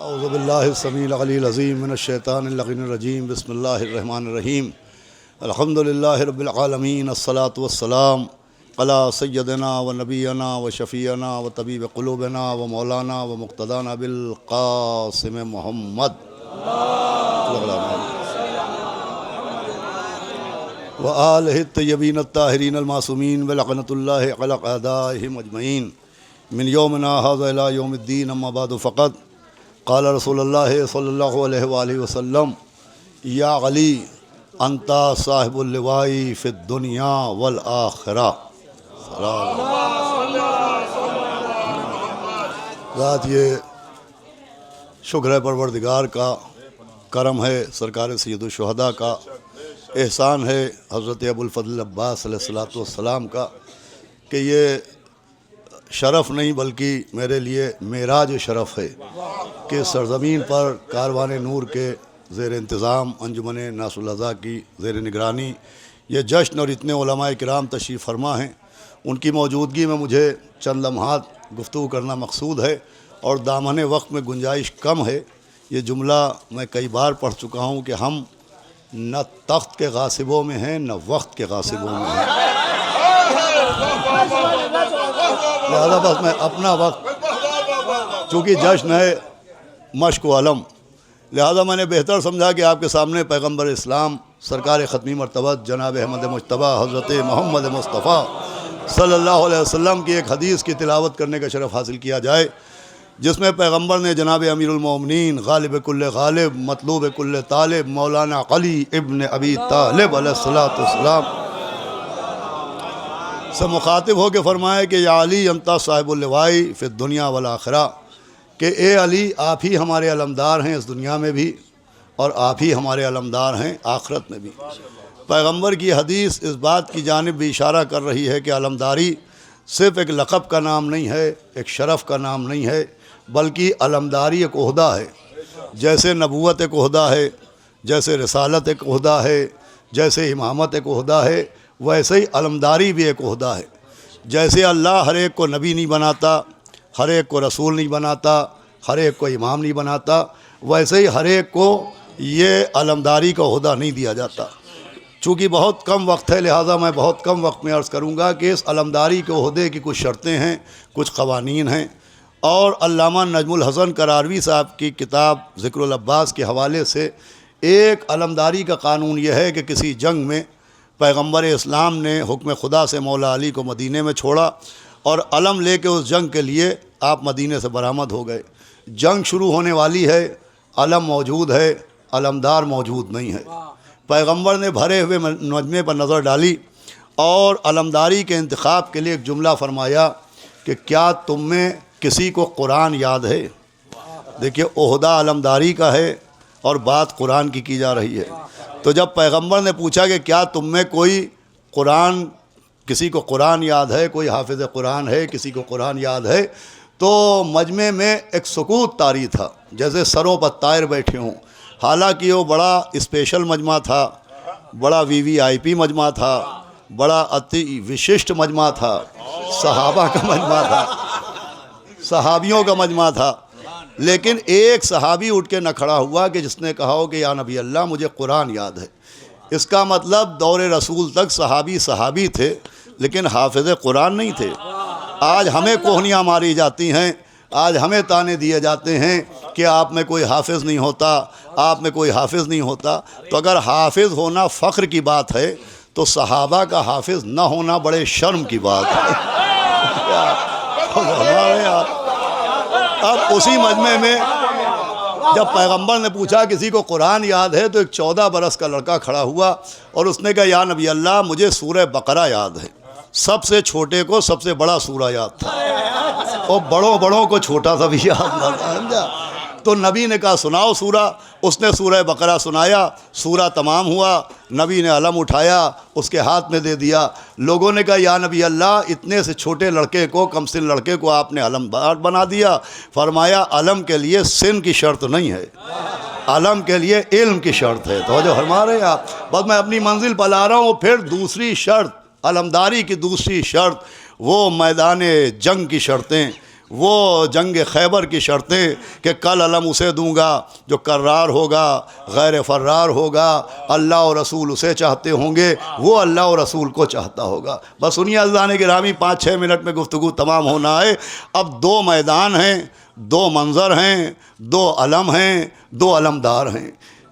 اعوذ باللہ السمیع العلی العظیم من الشیطان اللعین الرجیم بسم اللہ الرحمن الرحیم الحمد للہ رب العالمین الصلاۃ والسلام علی سیدنا و نبینا و شفیعنا و طبیب قلوبنا و مولانا و مقتدانا بالقاسم محمد و آلہ الطیبین الطاہرین المعصومین ولعنۃ اللہ علی اعدائہم اجمعین من یومنا ھذا الی یوم الدین اما بعد فقط قال رسول اللہ صلی اللہ علیہ وآلہ وسلم یا علی انت صاحب اللواء فی الدنیا والآخرہ۔ ذات یہ شکر ہے پروردگار کا، کرم ہے سرکار سید الشہداء کا، احسان ہے حضرت ابو الفضل عباس علیہ السلام کا کہ یہ شرف نہیں بلکہ میرے لیے معراج شرف ہے کہ سرزمین پر کاروان نور کے زیر انتظام انجمن ناس الاضاء کی زیر نگرانی یہ جشن اور اتنے علماء کرام تشریف فرما ہیں، ان کی موجودگی میں مجھے چند لمحات گفتگو کرنا مقصود ہے اور دامن وقت میں گنجائش کم ہے۔ یہ جملہ میں کئی بار پڑھ چکا ہوں کہ ہم نہ تخت کے غاصبوں میں ہیں نہ وقت کے غاصبوں میں ہیں، لہذا بس میں اپنا وقت چونکہ جشن ہے مشق و علم، لہذا میں نے بہتر سمجھا کہ آپ کے سامنے پیغمبر اسلام سرکار ختمی مرتبت جناب احمد مجتبیٰ حضرت محمد مصطفیٰ صلی اللہ علیہ وسلم کی ایک حدیث کی تلاوت کرنے کا شرف حاصل کیا جائے، جس میں پیغمبر نے جناب امیر المومنین غالب کل غالب مطلوب کل طالب مولانا علی ابن ابی طالب علیہ السلام سے مخاطب ہو کے فرمایا کہ یا علی انت صاحب اللواء فی الدنیا والآخرہ، کہ اے علی آپ ہی ہمارے علمدار ہیں اس دنیا میں بھی اور آپ ہی ہمارے علمدار ہیں آخرت میں بھی۔ پیغمبر کی حدیث اس بات کی جانب بھی اشارہ کر رہی ہے کہ علمداری صرف ایک لقب کا نام نہیں ہے، ایک شرف کا نام نہیں ہے، بلکہ علمداری ایک عہدہ ہے۔ جیسے نبوت ایک عہدہ ہے، جیسے رسالت ایک عہدہ ہے، جیسے امامت ایک عہدہ ہے، ویسے ہی علمداری بھی ایک عہدہ ہے۔ جیسے اللہ ہر ایک کو نبی نہیں بناتا، ہر ایک کو رسول نہیں بناتا، ہر ایک کو امام نہیں بناتا، ویسے ہی ہر ایک کو یہ علمداری کا عہدہ نہیں دیا جاتا۔ چونکہ بہت کم وقت ہے لہٰذا میں بہت کم وقت میں عرض کروں گا کہ اس علمداری کے عہدے کی کچھ شرطیں ہیں، کچھ قوانین ہیں، اور علامہ نجم الحسن کراروی صاحب کی کتاب ذکر العباس کے حوالے سے ایک علمداری کا قانون یہ ہے کہ کسی جنگ میں پیغمبر اسلام نے حکم خدا سے مولا علی کو مدینے میں چھوڑا اور علم لے کے اس جنگ کے لیے آپ مدینے سے برآمد ہو گئے۔ جنگ شروع ہونے والی ہے، علم موجود ہے، علمدار موجود نہیں ہے۔ پیغمبر نے بھرے ہوئے مجمع پر نظر ڈالی اور علمداری کے انتخاب کے لیے ایک جملہ فرمایا کہ کیا تم میں کسی کو قرآن یاد ہے؟ دیکھیے عہدہ علمداری کا ہے اور بات قرآن کی جا رہی ہے۔ تو جب پیغمبر نے پوچھا کہ کیا تم میں کوئی قرآن، کسی کو قرآن یاد ہے، کوئی حافظ قرآن ہے، کسی کو قرآن یاد ہے، تو مجمع میں ایک سکوت طاری تھا، جیسے سروں پر طائر بیٹھے ہوں۔ حالانکہ وہ بڑا اسپیشل مجمع تھا، بڑا وی وی آئی پی مجمع تھا، بڑا اتی وششٹ مجمع تھا، صحابہ کا مجمع تھا، صحابیوں کا مجمع تھا، لیکن ایک صحابی اٹھ کے نہ کھڑا ہوا کہ جس نے کہا ہو کہ یا نبی اللہ مجھے قرآن یاد ہے۔ اس کا مطلب دور رسول تک صحابی تھے لیکن حافظ قرآن نہیں تھے۔ آج ہمیں کوہنیاں ماری جاتی ہیں، آج ہمیں تانے دیے جاتے ہیں کہ آپ میں کوئی حافظ نہیں ہوتا، آپ میں کوئی حافظ نہیں ہوتا۔ تو اگر حافظ ہونا فخر کی بات ہے تو صحابہ کا حافظ نہ ہونا بڑے شرم کی بات ہے۔ اب اسی مجمع میں جب پیغمبر نے پوچھا کسی کو قرآن یاد ہے تو ایک 14 برس کا لڑکا کھڑا ہوا اور اس نے کہا یا نبی اللہ مجھے سورہ بقرہ یاد ہے۔ سب سے چھوٹے کو سب سے بڑا سورہ یاد تھا اور بڑوں کو چھوٹا سا بھی یاد نہ تھا، سمجھا؟ تو نبی نے کہا سناؤ سورہ، اس نے سورہ بقرہ سنایا، سورہ تمام ہوا، نبی نے علم اٹھایا اس کے ہاتھ میں دے دیا۔ لوگوں نے کہا یا نبی اللہ اتنے سے چھوٹے لڑکے کو، کم سن لڑکے کو آپ نے علمدار بنا دیا۔ فرمایا علم کے لیے سن کی شرط نہیں ہے، علم کے لیے علم کی شرط ہے۔ توجہ فرما رہے ہیں آپ؟ بس میں اپنی منزل پر لا رہا ہوں۔ پھر دوسری شرط، علمداری کی دوسری شرط وہ میدان جنگ کی شرطیں، وہ جنگ خیبر کی شرطیں کہ کل علم اسے دوں گا جو کرار ہوگا، غیر فرار ہوگا، اللہ اور رسول اسے چاہتے ہوں گے، وہ اللہ اور رسول کو چاہتا ہوگا۔ بس سنیے عزیزان گرامی، 5-6 منٹ میں گفتگو تمام ہونا ہے۔ اب 2 میدان ہیں، 2 منظر ہیں، 2 علم ہیں، 2 علمدار ہیں۔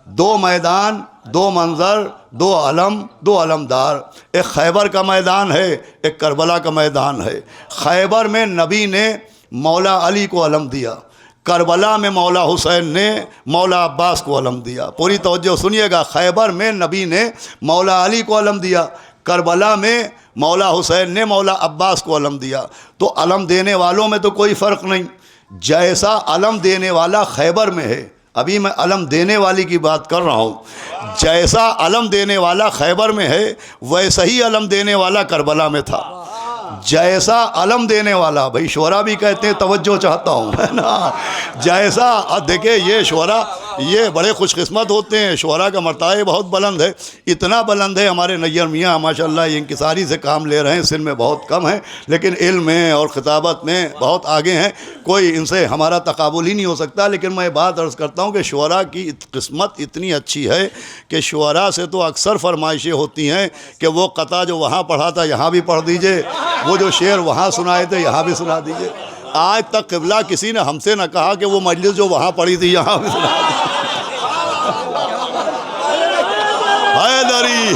2 میدان، 2 منظر، 2 علم، 2 علمدار۔ ایک خیبر کا میدان ہے، ایک کربلا کا میدان ہے۔ خیبر میں نبی نے مولا علی کو علم دیا، کربلا میں مولا حسین نے مولا عباس کو علم دیا۔ پوری توجہ سنیے گا، خیبر میں نبی نے مولا علی کو علم دیا، کربلا میں مولا حسین نے مولا عباس کو علم دیا۔ تو علم دینے والوں میں تو کوئی فرق نہیں، جیسا علم دینے والا خیبر میں ہے، ابھی میں علم دینے والی کی بات کر رہا ہوں، جیسا علم دینے والا خیبر میں ہے ویسا ہی علم دینے والا کربلا میں تھا۔ جیسا علم دینے والا، بھائی شعراء بھی کہتے ہیں، توجہ چاہتا ہوں ہے نا، جیسا دیکھیں یہ شعراء یہ بڑے خوش قسمت ہوتے ہیں، شعراء کا مرتبہ بہت بلند ہے، اتنا بلند ہے ہمارے نیر میاں ماشاءاللہ یہ انکساری سے کام لے رہے ہیں، سن میں بہت کم ہیں لیکن علم میں اور خطابت میں بہت آگے ہیں، کوئی ان سے ہمارا تقابل ہی نہیں ہو سکتا۔ لیکن میں بات عرض کرتا ہوں کہ شعراء کی قسمت اتنی اچھی ہے کہ شعراء سے تو اکثر فرمائشیں ہوتی ہیں کہ وہ قطع جو وہاں پڑھا تھا یہاں بھی پڑھ دیجئے، وہ جو شعر وہاں سنائے تھے یہاں بھی سنا دیجئے۔ آج تک قبلہ کسی نے ہم سے نہ کہا کہ وہ مجلس جو وہاں پڑھی تھی یہاں بھی سنا دیجئے۔ حیدری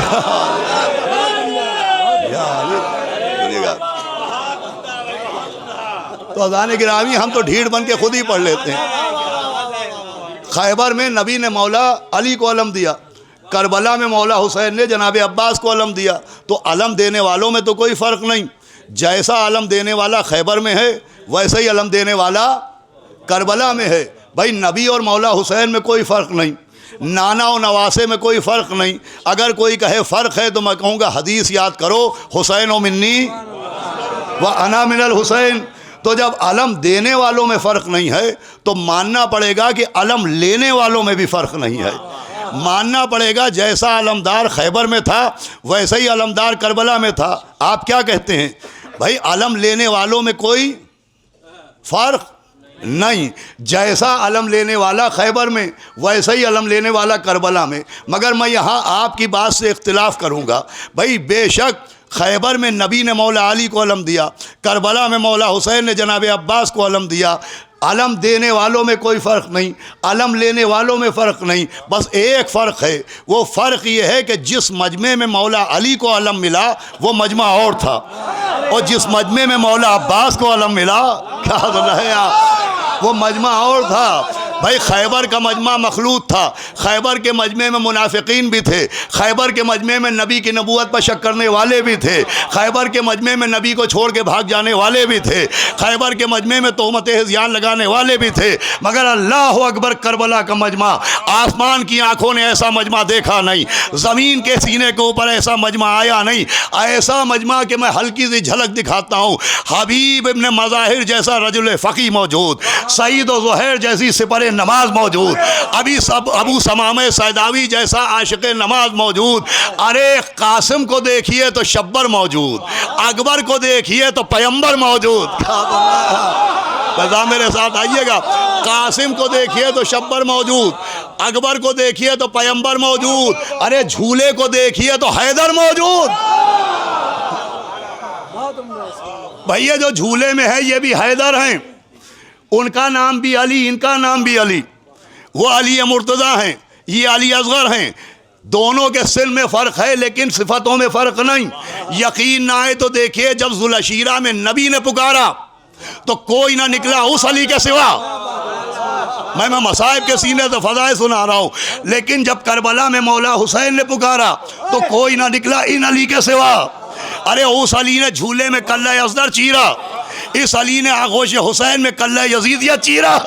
تو اذان گرامی ہم تو ڈھیڑ بن کے خود ہی پڑھ لیتے ہیں۔ خیبر میں نبی نے مولا علی کو علم دیا، کربلا میں مولا حسین نے جناب عباس کو علم دیا۔ تو علم دینے والوں میں تو کوئی فرق نہیں، جیسا علم دینے والا خیبر میں ہے ویسا ہی علم دینے والا کربلا میں ہے۔ بھائی نبی اور مولا حسین میں کوئی فرق نہیں، نانا و نواسے میں کوئی فرق نہیں۔ اگر کوئی کہے فرق ہے تو میں کہوں گا حدیث یاد کرو، حسین و منی و انا من الحسین۔ تو جب علم دینے والوں میں فرق نہیں ہے تو ماننا پڑے گا کہ علم لینے والوں میں بھی فرق نہیں ہے، ماننا پڑے گا جیسا علمدار خیبر میں تھا ویسا ہی علمدار کربلا میں تھا۔ آپ کیا کہتے ہیں؟ بھائی علم لینے والوں میں کوئی فرق نہیں، جیسا علم لینے والا خیبر میں ویسا ہی علم لینے والا کربلا میں۔ مگر میں یہاں آپ کی بات سے اختلاف کروں گا۔ بھائی بے شک خیبر میں نبی نے مولا علی کو علم دیا، کربلا میں مولا حسین نے جناب عباس کو علم دیا۔ علم دینے والوں میں کوئی فرق نہیں، علم لینے والوں میں فرق نہیں، بس ایک فرق ہے، وہ فرق یہ ہے کہ جس مجمع میں مولا علی کو علم ملا وہ مجمع اور تھا، اور جس مجمع میں مولا عباس کو علم ملا کیا ہے وہ مجمع اور تھا۔ بھائی خیبر کا مجمع مخلوط تھا، خیبر کے مجمع میں منافقین بھی تھے، خیبر کے مجمع میں نبی کی نبوت پر شک کرنے والے بھی تھے، خیبر کے مجمع میں نبی کو چھوڑ کے بھاگ جانے والے بھی تھے، خیبر کے مجمع میں تہمت ہذیان لگانے والے بھی تھے۔ مگر اللہ اکبر، کربلا کا مجمع، آسمان کی آنکھوں نے ایسا مجمع دیکھا نہیں، زمین کے سینے کے اوپر ایسا مجمع آیا نہیں، ایسا مجمع کہ میں ہلکی سی جھلک دکھاتا ہوں۔ حبیب ابن مظاہر جیسا رجل فقی موجود، سعید و زہیر جیسی سپر نماز موجود، ابو سمامہ سیداوی جیسا عاشق نماز موجود، ارے قاسم کو دیکھیے تو شبر موجود، اکبر کو دیکھیے تو پیمبر موجود۔ میرے ساتھ آئیے گا، قاسم کو دیکھیے تو شبر موجود، اکبر کو دیکھیے تو پیمبر موجود، ارے جھولے کو دیکھیے تو حیدر موجود۔ بھئیے جو جھولے میں ہے یہ بھی حیدر ہیں، ان کا نام بھی علی، ان کا نام بھی علی، وہ علی مرتضیٰ ہیں، یہ علی اصغر ہیں۔ دونوں کے سن میں فرق ہے لیکن صفتوں میں فرق نہیں۔ یقین نہ آئے تو دیکھیے جب ذوالعشیرہ میں نبی نے پکارا تو کوئی نہ نکلا اس علی کے سوا۔ میں مصائب کے سینے سے فضائے سنا رہا ہوں، لیکن جب کربلا میں مولا حسین نے پکارا تو کوئی نہ نکلا ان علی کے سوا۔ ارے اس علی نے جھولے میں کلہ اصغر چیرا، اس علی نے آغوش حسین میں کلہ یزیدیہ چیرا۔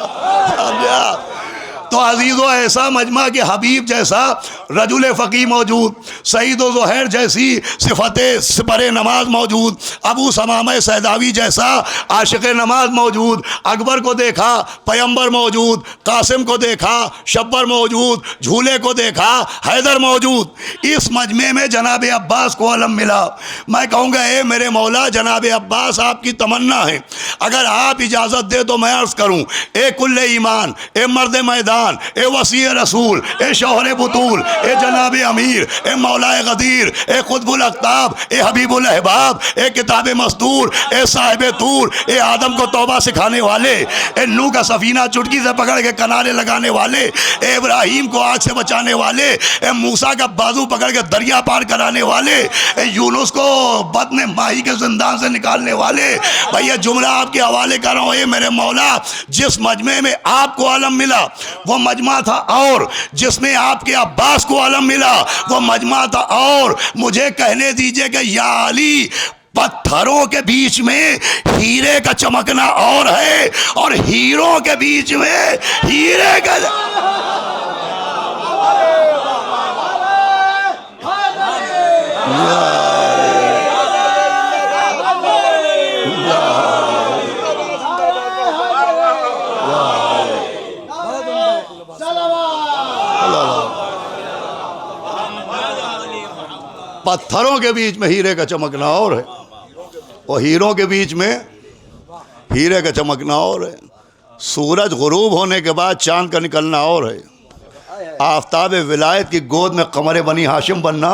تو عزیز و ایسا مجمع کہ حبیب جیسا رجل فقی موجود، سعید و زہیر جیسی صفت سپر نماز موجود، ابو ثمامہ سیداوی جیسا عاشق نماز موجود، اکبر کو دیکھا پیمبر موجود، قاسم کو دیکھا شبر موجود، جھولے کو دیکھا حیدر موجود۔ اس مجمع میں جناب عباس کو علم ملا۔ میں کہوں گا اے میرے مولا جناب عباس آپ کی تمنا ہے، اگر آپ اجازت دے تو میں عرض کروں، اے کل ایمان، اے مرد میدان، اے وسیع رسول، اے شوہر بطول، اے جناب امیر، اے مولا غدیر، اے قطب الاقطاب، اے حبیب الاحباب، اے کتاب مستور، اے صاحب طور، اے آدم کو توبہ سکھانے والے، اے نوح کا سفینہ چٹکی سے پکڑ کے کنارے لگانے والے، اے ابراہیم کو آگ سے بچانے والے، اے موسیٰ کا بازو پکڑ کے دریا پار کرانے والے، اے یونس کو بطن ماہی کے زندان سے نکالنے والے، بھئی یہ جملہ آپ کے حوالے کر رہا ہوں۔ اے میرے مولا جس مجمع میں آپ کو علم ملا وہ مجمع تھا، اور جس میں آپ کے عباس کو علم ملا وہ مجمع تھا، اور مجھے کہنے دیجئے کہ یا علی پتھروں کے بیچ میں ہیرے کا چمکنا اور ہے، اور ہیروں کے بیچ میں ہیرے کا پتھروں کے بیچ میں ہیرے کا چمکنا اور ہے، اور ہیروں کے بیچ میں ہیرے کا چمکنا اور ہے، سورج غروب ہونے کے بعد چاند کا نکلنا اور ہے، آفتاب ولایت کی گود میں قمر بنی ہاشم بننا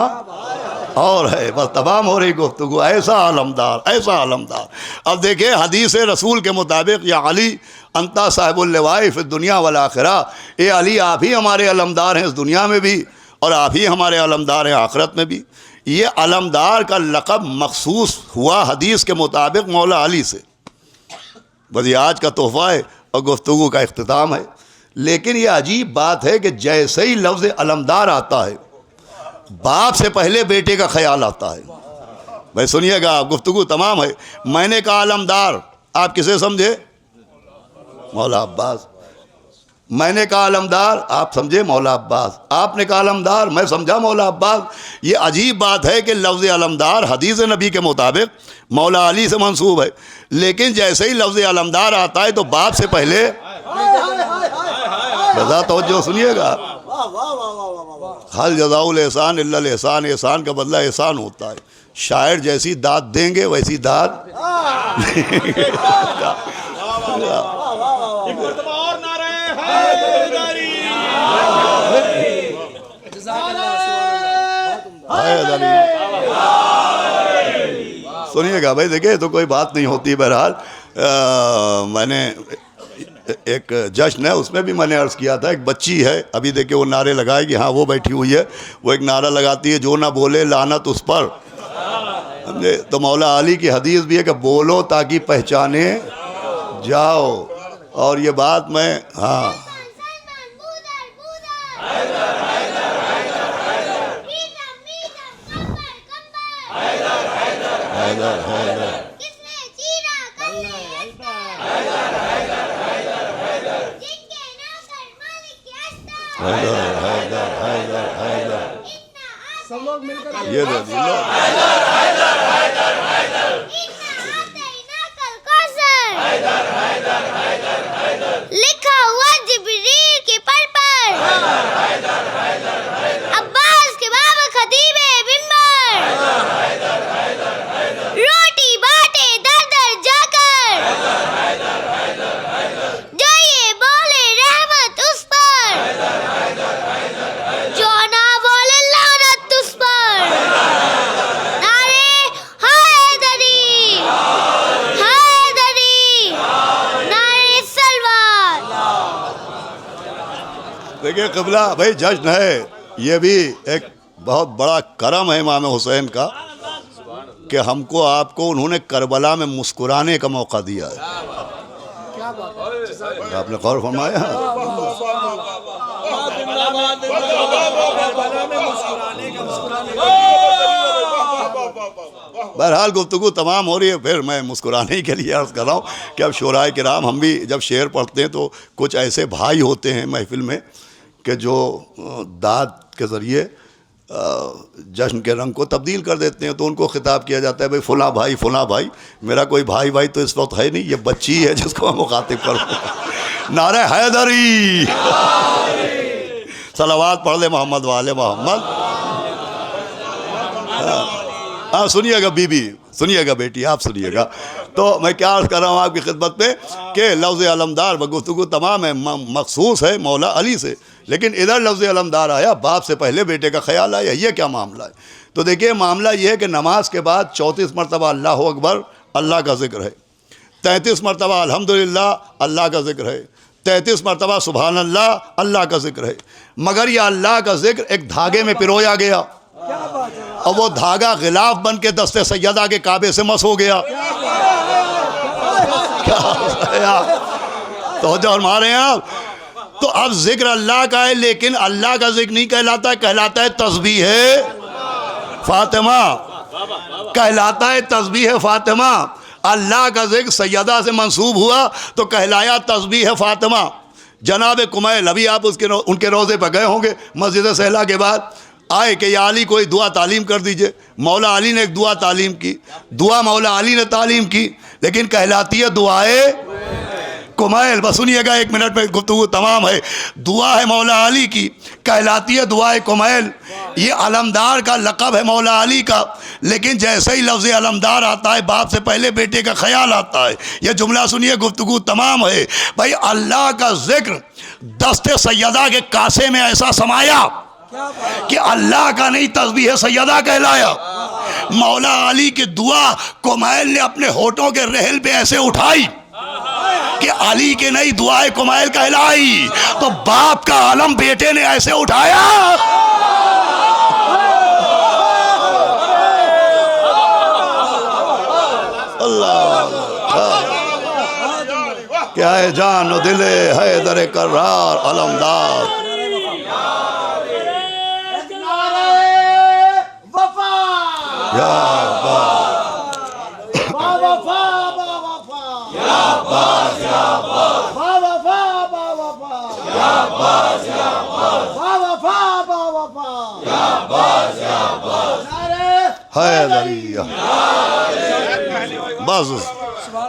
اور ہے۔ بس تمام ہو رہی گفتگو، ایسا علمدار، ایسا علمدار۔ اب دیکھیں حدیث رسول کے مطابق یا علی انتا صاحب اللواء فی الدنیا والآخرہ، اے علی آپ ہی ہمارے علمدار ہیں اس دنیا میں بھی، اور آپ ہی ہمارے علمدار ہیں آخرت میں بھی۔ یہ علمدار کا لقب مخصوص ہوا حدیث کے مطابق مولا علی سے۔ بس یہ آج کا تحفہ ہے اور گفتگو کا اختتام ہے۔ لیکن یہ عجیب بات ہے کہ جیسے ہی لفظ علمدار آتا ہے باپ سے پہلے بیٹے کا خیال آتا ہے۔ بھائی سنیے گا، گفتگو تمام ہے۔ میں نے کہا علمدار، آپ کسے سمجھے؟ مولا عباس۔ میں نے کہا علمدار، آپ سمجھے مولا عباس۔ آپ نے کہا علمدار، میں سمجھا مولا عباس۔ یہ عجیب بات ہے کہ لفظ علمدار حدیث نبی کے مطابق مولا علی سے منسوب ہے، لیکن جیسے ہی لفظ علمدار آتا ہے تو باپ سے پہلے رضا توجہ سنیے گا، حل جزاء الاحسان الا الاحسان، احسان کا بدلہ احسان ہوتا ہے۔ شاعر جیسی داد دیں گے ویسی داد سنیے گا بھائی، دیکھیں تو کوئی بات نہیں ہوتی۔ بہرحال میں نے ایک جشن ہے اس میں بھی میں نے عرض کیا تھا، ایک بچی ہے ابھی دیکھیں وہ نعرے لگائے گی، ہاں وہ بیٹھی ہوئی ہے، وہ ایک نعرہ لگاتی ہے جو نہ بولے لعنت اس پر۔ تو مولا علی کی حدیث بھی ہے کہ بولو تاکہ پہچانے جاؤ، اور یہ بات میں ہاں یہ لکھا ہوا جبریل کے پر پر، عباس کے بابا خطیب منبر، روٹی باٹے در در جا کر، جو یہ بولے رحمت اس پر، جو نہ بولے لعنت اس پر۔ نعرے حیدری، حیدری، نعرے سلوات۔ دیکھیں قبلہ بھائی جشن ہے، یہ بھی ایک بہت بڑا کرم ہے امام حسین کا کہ ہم کو آپ کو انہوں نے کربلا میں مسکرانے کا موقع دیا ہے۔ آپ نے غور فرمایا؟ بہرحال گفتگو تمام ہو رہی ہے، پھر میں مسکرانے کے لیے عرض کر رہا ہوں کہ اب شعراء کرام ہم بھی جب شعر پڑھتے ہیں تو کچھ ایسے بھائی ہوتے ہیں محفل میں کہ جو داد کے ذریعے جشن کے رنگ کو تبدیل کر دیتے ہیں، تو ان کو خطاب کیا جاتا ہے بھائی فلاں بھائی فلاں بھائی. میرا کوئی بھائی تو اس وقت ہے نہیں، یہ بچی ہے جس کو میں مخاطب کروں. نعرہ حیدری، صلوات پڑھ لے محمد والے محمد. ہاں سنیے گا بی بی، سنیے گا بیٹی، آپ سنیے گا. تو میں کیا عرض کر رہا ہوں آپ کی خدمت میں کہ لفظ علمدار گفتگو تمام ہے، مخصوص ہے مولا علی سے، لیکن ادھر لفظ علمدار آیا، باپ سے پہلے بیٹے کا خیال آیا. یہ کیا معاملہ ہے؟ تو دیکھیے معاملہ یہ ہے کہ نماز کے بعد 34 مرتبہ اللہ اکبر اللہ کا ذکر ہے، 33 مرتبہ الحمدللہ اللہ کا ذکر ہے، 33 مرتبہ سبحان اللہ اللہ کا ذکر ہے. مگر یہ اللہ کا ذکر ایک دھاگے میں پرویا گیا، اور وہ دھاگا غلاف بن کے دست سیدہ کے کعبے سے مس ہو گیا. تو جو فرما رہے ہیں آپ، تو اب ذکر اللہ کا ہے، لیکن اللہ کا ذکر نہیں کہلاتا ہے، کہلاتا ہے تسبیح فاطمہ، کہلاتا ہے تسبیح فاطمہ. اللہ کا ذکر سیدہ سے منسوب ہوا تو کہلایا تسبیح فاطمہ. جناب کمیل، ابھی آپ ان کے روضے پہ گئے ہوں گے مسجد سہلا کے بعد، آئے کہ یا علی کوئی دعا تعلیم کر دیجئے. مولا علی نے ایک دعا تعلیم کی، دعا مولا علی نے تعلیم کی، لیکن کہلاتی ہے دعائے کمیل. بس سنیے گا، 1 منٹ میں گفتگو تمام ہے. دعا ہے مولا علی کی، کہلاتی ہے دعائے کمیل. یہ علمدار کا لقب ہے مولا علی کا، لیکن جیسے ہی لفظ علمدار آتا ہے باپ سے پہلے بیٹے کا خیال آتا ہے. یہ جملہ سنیے، گفتگو تمام ہے. بھائی اللہ کا ذکر دست سیدہ کے کاسے میں ایسا سمایا کہ اللہ کا نہیں تسبیح سیدہ کہلایا. مولا علی کی دعا کمیل نے اپنے ہونٹوں کے رحل پہ ایسے اٹھائی کہ علی کے نہیں دعائے کمیل کہلائی. تو باپ کا علم بیٹے نے ایسے اٹھایا. اللہ کیا ہے جان و دل حیدر کرار علمدار. بس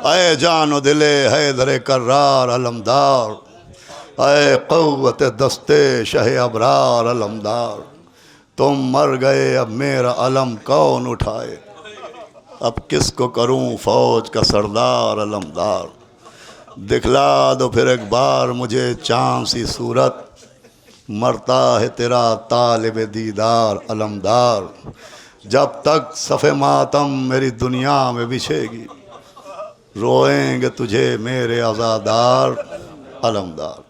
اے جان و دل حیدر کرار علمدار، اے قوت دست شہ ابرار علمدار. تم مر گئے اب میرا علم کون اٹھائے، اب کس کو کروں فوج کا سردار علمدار. دکھلا دو پھر ایک بار مجھے چاند سی صورت، مرتا ہے تیرا طالب دیدار علمدار. جب تک صف ماتم میری دنیا میں بچھے گی، روئیں گے تجھے میرے عزادار علمدار.